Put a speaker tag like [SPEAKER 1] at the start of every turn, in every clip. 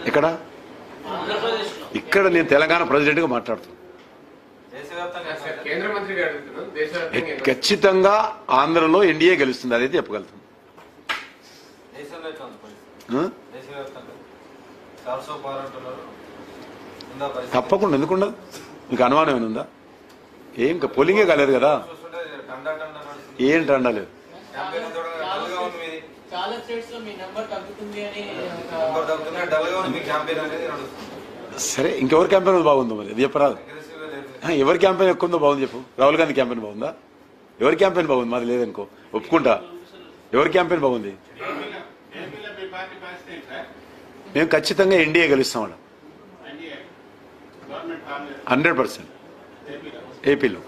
[SPEAKER 1] ఇక్కడ ఇక్కడ నేను తెలంగాణ ప్రెసిడెంట్ గా మాట్లాడుతున్నాను. ఖచ్చితంగా ఆంధ్రలో ఎన్డీఏ గెలుస్తుంది, అదైతే చెప్పగలుగుతాం. తప్పకుండా, ఎందుకుండదు? మీకు అనుమానం ఏమైనా ఉందా? ఏం పోలింగే కాలేదు కదా, ఏంటి అండలేదు. సరే, ఇంకెవరి క్యాంపెయిన్ బాగుందో మరి అది చెప్పరాదు. ఎవరి క్యాంపెయిన్ ఎక్కువ ఉందో బాగుంది చెప్పు. రాహుల్ గాంధీ క్యాంపెయిన్ బాగుందా? ఎవరి క్యాంపెయిన్ బాగుంది? మాది లేదనుకో, ఒప్పుకుంటా. ఎవరి క్యాంపెయిన్ బాగుంది? మేము ఖచ్చితంగా ఎన్డీఏ గెలుస్తాం 100%. ఏపీలో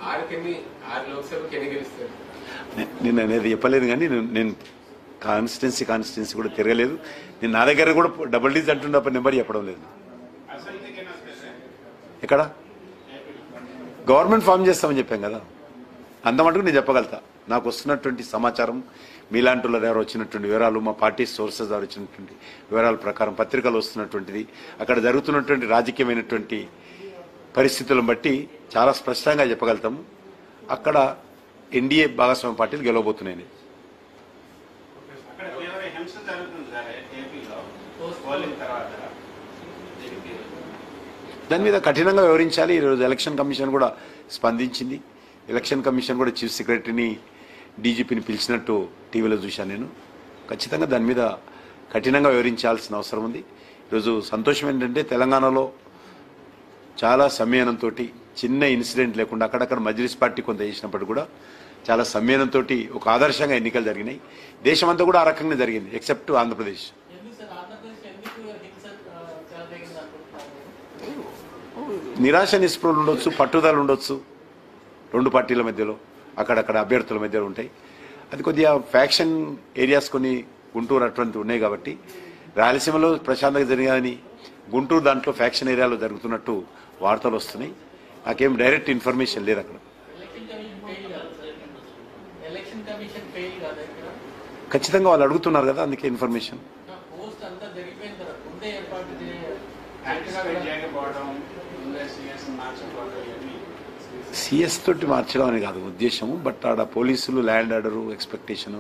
[SPEAKER 1] నేను అనేది చెప్పలేదు, కానీ నేను కాన్స్టిట్యున్సీ కూడా తిరగలేదు. నేను నా దగ్గర కూడా డబుల్ డీజ్ అంటుండే నెంబర్ చెప్పడం లేదు. ఎక్కడ గవర్నమెంట్ ఫామ్ చేస్తామని చెప్పాం కదా, అంత మటుకు నేను చెప్పగలుగుతా. నాకు వస్తున్నటువంటి సమాచారం, మీలాంటి వాళ్ళ దగ్గర వచ్చినటువంటి వివరాలు, మా పార్టీ సోర్సెస్ ద్వారా వచ్చినటువంటి వివరాల ప్రకారం, పత్రికలు వస్తున్నటువంటిది, అక్కడ జరుగుతున్నటువంటి రాజకీయమైనటువంటి పరిస్థితులను బట్టి చాలా స్పష్టంగా చెప్పగలుగుతాము. అక్కడ ఎన్డీఏ భాగస్వామ్య పార్టీలు గెలవబోతున్నాయని. దాని మీద కఠినంగా వివరించాలి. ఈరోజు ఎలక్షన్ కమిషన్ కూడా స్పందించింది. ఎలక్షన్ కమిషన్ కూడా చీఫ్ సెక్రటరీని, డీజీపీని పిలిచినట్టు టీవీలో చూశాను నేను. ఖచ్చితంగా దాని మీద కఠినంగా వివరించాల్సిన అవసరం ఉంది. ఈరోజు సంతోషం ఏంటంటే తెలంగాణలో చాలా సంయమనంతో, చిన్న ఇన్సిడెంట్ లేకుండా, అక్కడక్కడ మజ్లిస్ పార్టీ కొంత చేసినప్పుడు కూడా చాలా సంయమనంతో ఒక ఆదర్శంగా ఎన్నికలు జరిగినాయి. దేశమంతా కూడా ఆ రకంగా జరిగింది, ఎక్సెప్ట్ ఆంధ్రప్రదేశ్. నిరాశ నిస్పృహలు ఉండొచ్చు, పట్టుదల ఉండొచ్చు రెండు పార్టీల మధ్యలో, అక్కడక్కడ అభ్యర్థుల మధ్యలో ఉంటాయి. అది కొద్దిగా ఫ్యాక్షన్ ఏరియాస్ కొన్ని గుంటూరు అటువంటి ఉన్నాయి కాబట్టి, రాయలసీమలో ప్రశాంతంగా జరిగాయని గుంటూరు దాంట్లో ఫ్యాక్షన్ ఏరియాలో జరుగుతున్నట్టు వార్తలు వస్తున్నాయి. నాకేం డైరెక్ట్ ఇన్ఫర్మేషన్ లేదు అక్కడ. ఖచ్చితంగా వాళ్ళు అడుగుతున్నారు కదా, అందుకే ఇన్ఫర్మేషన్. సిఎస్ తోటి మార్చడం అని కాదు ఉద్దేశము, బట్ ఆడ పోలీసులు, ల్యాండ్ ఆర్డరు, ఎక్స్పెక్టేషను,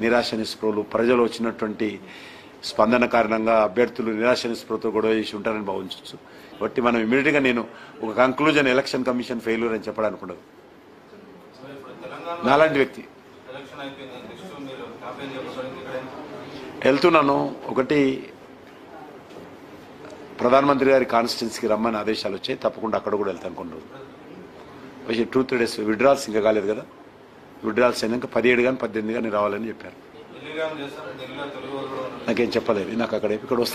[SPEAKER 1] నిరాశ నిస్పృహలు, ప్రజలు వచ్చినటువంటి స్పందన కారణంగా అభ్యర్థులు నిరాశ నిస్పృహతో గొడవ చేసి ఉంటారని భావించవచ్చు. కాబట్టి మనం ఇమీడియట్గా నేను ఒక కంక్లూజన్ ఎలక్షన్ కమిషన్ ఫెయిల్యూర్ అని చెప్పడానికి ఉండదు. నాలాంటి వ్యక్తి వెళ్తున్నాను. ఒకటి, ప్రధానమంత్రి గారి కాన్స్టిట్యున్సీకి రమ్మని ఆదేశాలు వచ్చాయి, తప్పకుండా అక్కడ కూడా వెళ్తాను కొన్ని రోజులు. 2-3 days విడ్రాల్స్ ఇంకా కాలేదు కదా, విడ్రాల్స్ అయినాక 17 కానీ 18 కానీ రావాలని చెప్పారు. నాకేం చెప్పలేదు, నాకు అక్కడ ఇక్కడ వస్తా.